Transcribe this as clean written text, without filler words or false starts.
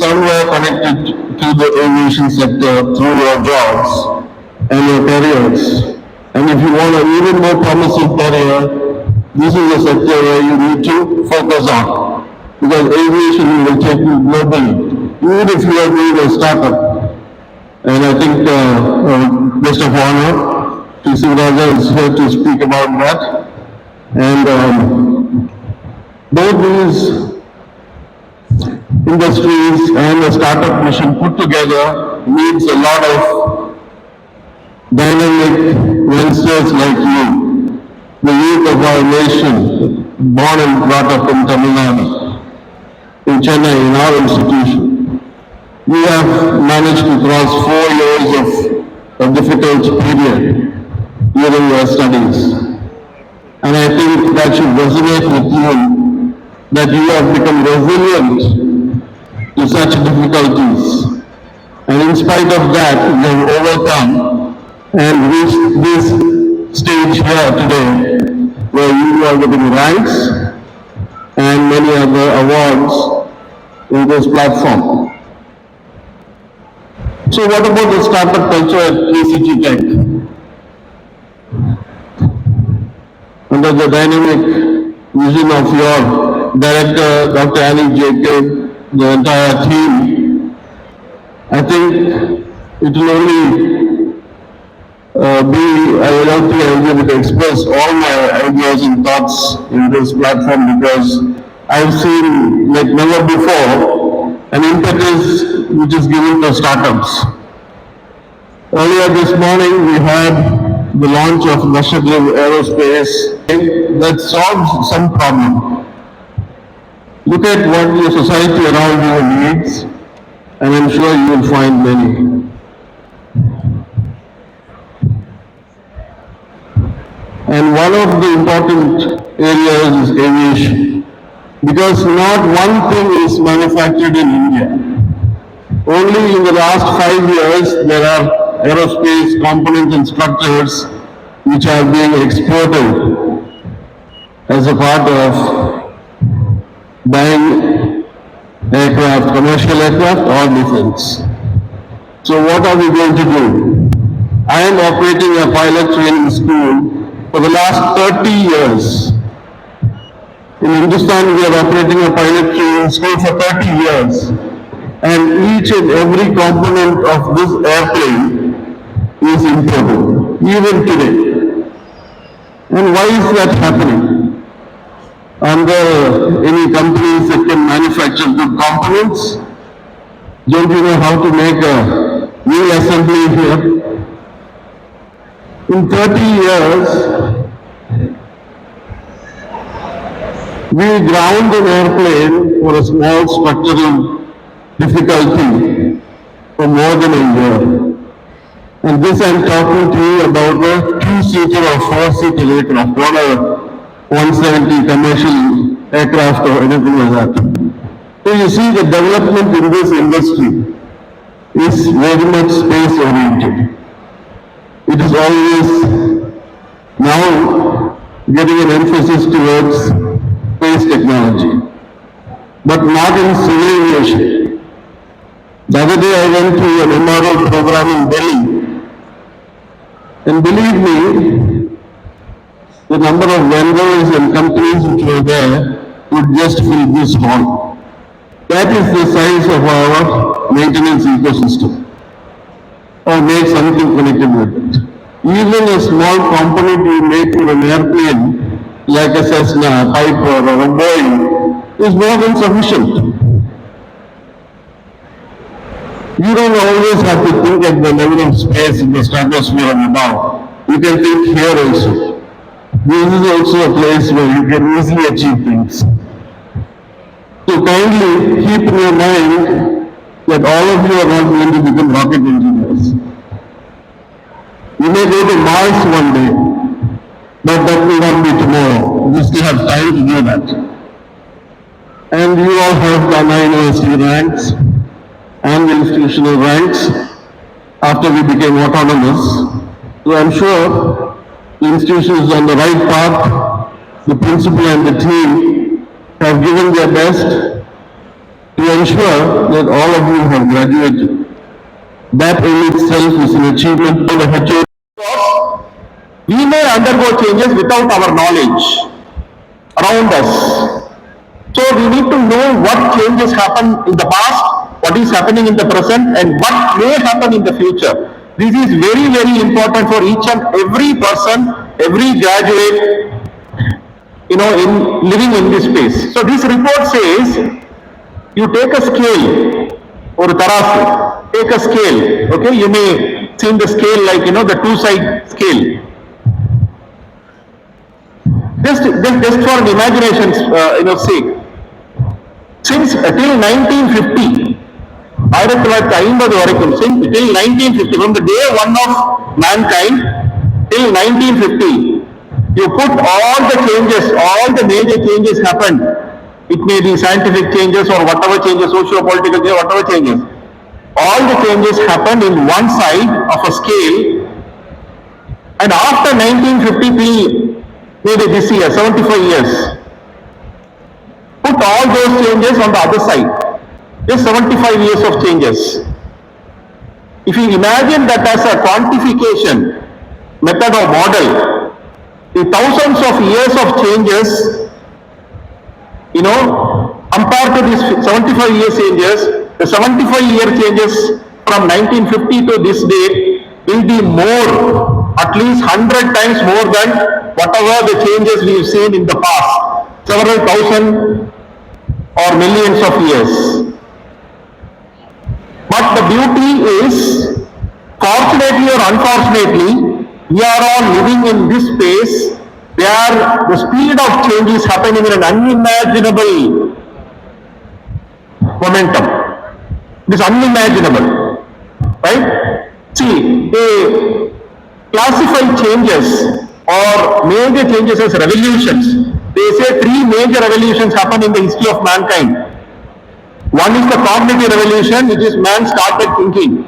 somewhere connected to the aviation sector through your jobs and your careers. And if you want an even more promising career, this is a sector where you need to focus on. Because aviation will take you globally, even if you are doing a startup. And I think guest of honor, Shri C V is here to speak about that. And both these industries and the startup mission put together needs a lot of dynamic youngsters like you, the youth of our nation, born and brought up in Tamil Nadu, in Chennai, in our institution. You have managed to cross 4 years of a difficult period during your studies. And I think that should resonate with you, that you have become resilient to such difficulties. And in spite of that, you have overcome and reached this stage here today, where you are getting ranks and many other awards in this platform. So what about the startup culture at KCG Tech? Under the dynamic vision of your director, Dr. Annie Jacob, the entire team, I think it will only I would like to be able to express all my ideas and thoughts in this platform, because I've seen, like never before, an impetus which is given to startups. Earlier this morning, we had the launch of DASHAGRIV Aerospace that solves some problem. Look at what the society around you needs, and I'm sure you will find many. And one of the important areas is aviation, because not one thing is manufactured in India. Only in the last 5 years, there are aerospace components and structures which are being exported as a part of buying aircraft, commercial aircraft or defense. So what are we going to do? I am operating a pilot training school for the last 30 years. In Hindustan, we are operating a pilot training school for 30 years. And each and every component of this airplane is imported, even today. And why is that happening? Are there any companies that can manufacture good components? Don't you know how to make a wheel assembly here? In 30 years, we ground an airplane for a small structural difficulty for more than a year. And this I'm talking to you about a 2-seater or 4-seater aircraft, not a 170 commercial aircraft or anything like that. So you see, the development in this industry is very much space oriented. It is always now getting an emphasis towards space technology, but not in civil aviation. The other day I went to an MRO program in Delhi, and believe me, the number of vendors and companies which were there would just fill this hall. That is the size of our maintenance ecosystem, or make something connected with it. Even a small component you make for an airplane, like a Cessna, a Piper, or a Boeing, is more than sufficient. You don't always have to think at the level of space in the stratosphere and above. You can think here also. This is also a place where you can easily achieve things. So kindly keep in your mind that all of you are not going to become rocket engineers. You may go to Mars one day, but that will not be tomorrow. You still have time to do that. And you all have done our university ranks and the institutional ranks after we became autonomous. So I'm sure the institution is on the right path. The principal and the team have given their best, to ensure that all of you have graduated. That in itself is an achievement for the HOD. We may undergo changes without our knowledge around us. So we need to know what changes happened in the past, what is happening in the present, and what may happen in the future. This is very, very important for each and every person, every graduate, in living in this space. So this report says, you take a scale, or tarasu, take a scale, okay, you may see the scale like, the two-side scale. Just for an imagination's, sake. Since till 1950, till 1950, from the day one of mankind till 1950, you put all the changes, all the major changes happened. It may be scientific changes or whatever changes, socio-political changes, whatever changes. All the changes happened in one side of a scale, and after 1950 till maybe this year, 75 years, put all those changes on the other side. Just 75 years of changes. If you imagine that as a quantification method or model, the thousands of years of changes, compared to these 75 years changes, the 75-year changes from 1950 to this date will be more, at least 100 times more than whatever the changes we've seen in the past, several thousand or millions of years. But the beauty is, fortunately or unfortunately, we are all living in this space where the speed of change is happening in an unimaginable momentum. It is unimaginable, right? See, they classify changes or major changes as revolutions. They say 3 major revolutions happen in the history of mankind. One is the cognitive revolution, which is man started thinking.